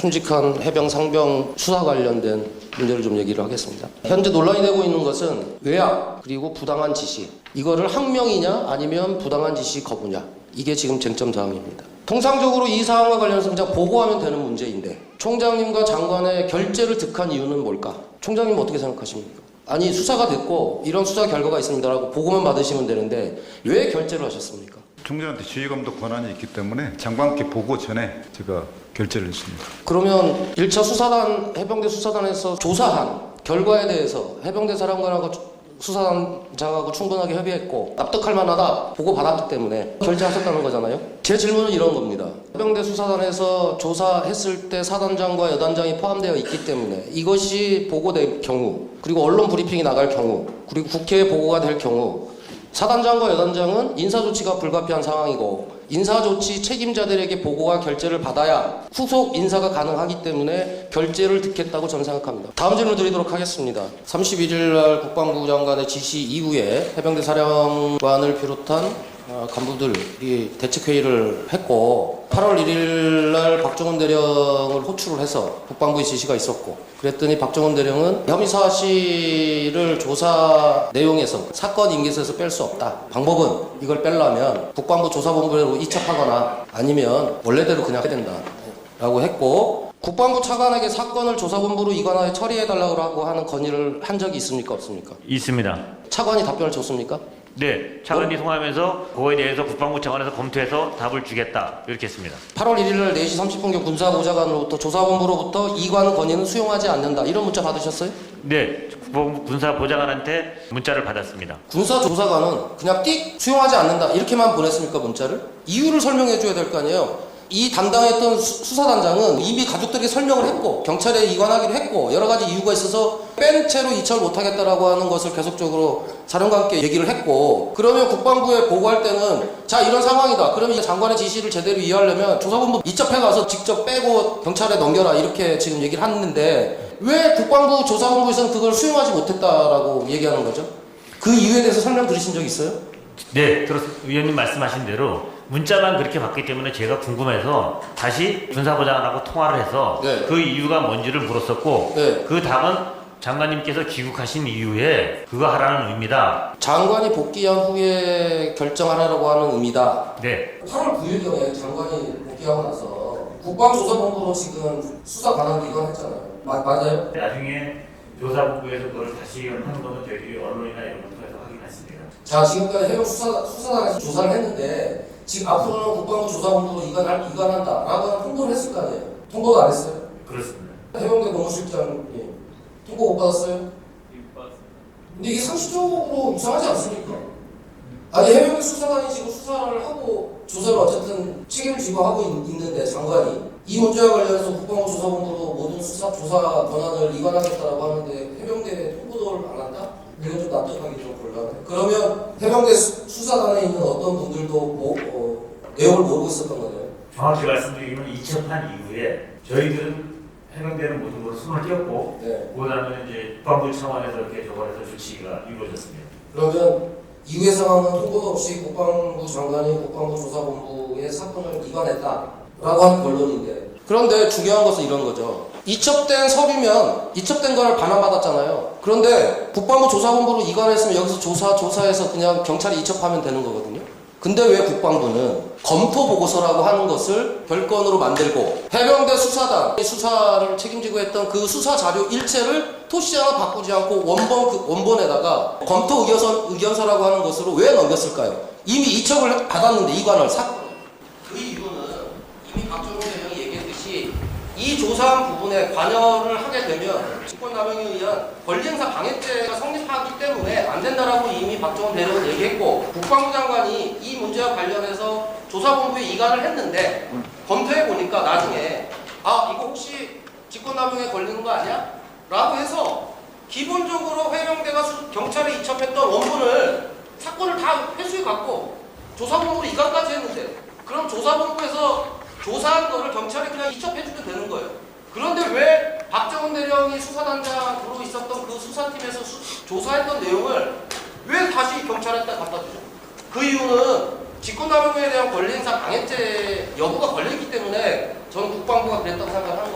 순직한 해병 상병 수사 관련된 문제를 좀 얘기를 하겠습니다. 현재 논란이 되고 있는 것은 외압 그리고 부당한 지시, 이거를 항명이냐 아니면 부당한 지시 거부냐, 이게 지금 쟁점 사항입니다. 통상적으로 이 사항과 관련해서 그냥 보고하면 되는 문제인데 총장님과 장관의 결재를 득한 이유는 뭘까? 총장님 어떻게 생각하십니까? 아니 수사가 됐고 이런 수사 결과가 있습니다라고 보고만 받으시면 되는데 왜 결재를 하셨습니까? 총장한테 지휘감독 권한이 있기 때문에 장관께 보고 전에 제가 결재를 했습니다. 그러면 1차 수사단, 해병대 수사단에서 조사한 결과에 대해서 해병대 사령관하고 수사단장하고 충분하게 협의했고 납득할 만하다 보고 받았기 때문에 결재하셨다는 거잖아요. 제 질문은 이런 겁니다. 해병대 수사단에서 조사했을 때 사단장과 여단장이 포함되어 있기 때문에 이것이 보고될 경우, 그리고 언론 브리핑이 나갈 경우, 그리고 국회에 보고가 될 경우 사단장과 여단장은 인사조치가 불가피한 상황이고 인사조치 책임자들에게 보고와 결재를 받아야 후속 인사가 가능하기 때문에 결재를 득했다고 저는 생각합니다. 다음 질문 드리도록 하겠습니다. 31일 날 국방부 장관의 지시 이후에 해병대 사령관을 비롯한 간부들이 대책회의를 했고 8월 1일 날 박정훈 대령을 호출을 해서 국방부의 지시가 있었고, 그랬더니 박정훈 대령은 혐의 사실을 조사 내용에서 사건 인계서에서 뺄 수 없다. 방법은 이걸 빼려면 국방부 조사본부로 이첩하거나 아니면 원래대로 그냥 해야 된다 라고 했고, 국방부 차관에게 사건을 조사본부로 이관하여 처리해달라고 하는 건의를 한 적이 있습니까 없습니까? 있습니다. 차관이 답변을 줬습니까? 네, 차관이 통화하면서 그거에 대해서 국방부 차관에서 검토해서 답을 주겠다 이렇게 했습니다. 8월 1일 날 4시 30분경 군사보좌관으로부터 조사본부로부터 이관 건의는 수용하지 않는다, 이런 문자 받으셨어요? 네, 국방부 군사보좌관한테 문자를 받았습니다. 군사조사관은 그냥 띡 수용하지 않는다 이렇게만 보냈습니까 문자를? 이유를 설명해 줘야 될 거 아니에요. 이 담당했던 수사단장은 이미 가족들에게 설명을 했고 경찰에 이관하기로 했고 여러 가지 이유가 있어서 뺀 채로 이첩을 못하겠다라고 하는 것을 계속적으로 사령관께 얘기를 했고, 그러면 국방부에 보고할 때는 자 이런 상황이다, 그러면 이 장관의 지시를 제대로 이해하려면 조사본부 이첩해가서 직접 빼고 경찰에 넘겨라 이렇게 지금 얘기를 했는데 왜 국방부 조사본부에서는 그걸 수용하지 못했다라고 얘기하는 거죠? 그 이유에 대해서 설명 들으신 적 있어요? 네, 위원님 말씀하신 대로 문자만 그렇게 받기 때문에 제가 궁금해서 다시 군사보좌관하고 통화를 해서 네. 그 이유가 뭔지를 물었었고 네. 그 답은 장관님께서 귀국하신 이후에 그거 하라는 의미다. 장관이 복귀한 후에 결정하라고 하는 의미다. 네. 8월 9일경에 장관이 복귀하고 나서 국방조사본부로 지금 수사 관할을 이관했잖아요. 맞아요? 나중에 조사본부에서 그걸 다시 하는 거는 저희 언론이나 이런 걸 통해서 확인했습니다. 자, 지금까지 해병 수사단에서 조사를 했는데 지금 앞으로는 국방부 조사본부로 이관한다 라고 하는 통보를 했을 거 아니에요. 통보도 안 했어요. 그렇습니다. 해병대 노무실장님 통보 못 받았어요? 근데 이게 상식적으로 이상하지 않습니까? 아니 해병대 수사관이 지금 수사를 하고 조사를 어쨌든 책임을 지고 하고 있는데 장관이 이 문제와 관련해서 국방부 조사본부로 모든 조사 권한을 이관하겠다라고 하는데 해병대 통보를 안 한다? 이건 좀 납득하기 좀 곤란해. 그러면 해병대 수사단에 있는 어떤 분들도 내용을 모르고 있었던 거네요. 정확히 말씀드리면 이첩한 이후에 저희들은 해병대는 모든 걸 손을 띄었고 네. 그다음에 이제 국방부 차원에서 이렇게 저거해서 조치가 이루어졌습니다. 그러면 이후의 상황은 통보도 없이 국방부 장관이 국방부 조사본부의 사건을 이관했다라고 하는 결론인데, 그런데 중요한 것은 이런 거죠. 이첩된 서류면 이첩된 거를 반환받았잖아요. 그런데 국방부 조사본부로 이관했으면 여기서 조사해서 그냥 경찰이 이첩하면 되는 거거든요. 근데 왜 국방부는 검토 보고서라고 하는 것을 별건으로 만들고 해병대 수사단 수사를 책임지고 했던 그 수사 자료 일체를 토시 하나 바꾸지 않고 원본에다가 검토 의견서라고 하는 것으로 왜 넘겼을까요? 이미 이첩을 받았는데 이관을 그 이유는 이미 박정훈 대령이 얘기했듯이 이 조사한 부분에 관여를 하게 되면 직권남용에 의한 권리행사 방해죄가 성립하기 때문에 안 된다라고 이미 박정훈 대령은 얘기했고, 국방부 장관이 이 문제와 관련해서 조사본부에 이관을 했는데 검토해 보니까 나중에 이거 혹시 직권남용에 걸리는 거 아니야? 라고 해서 기본적으로 해병대가 경찰에 이첩했던 원본을 사건을 다 회수해 갖고 조사본부로 이관까지 했는데, 그럼 조사본부에서 조사한 거를 경찰에 그냥 이첩해주면 되는 거예요. 그런데 왜 박정훈 대령이 수사단장으로 있었던 그 수사팀에서 조사했던 내용을 왜 다시 경찰한테 갖다 주죠? 그 이유는 직권남용에 대한 권리행사 방해죄 여부가 걸려있기 때문에 저는 국방부가 그랬다고 생각합니다.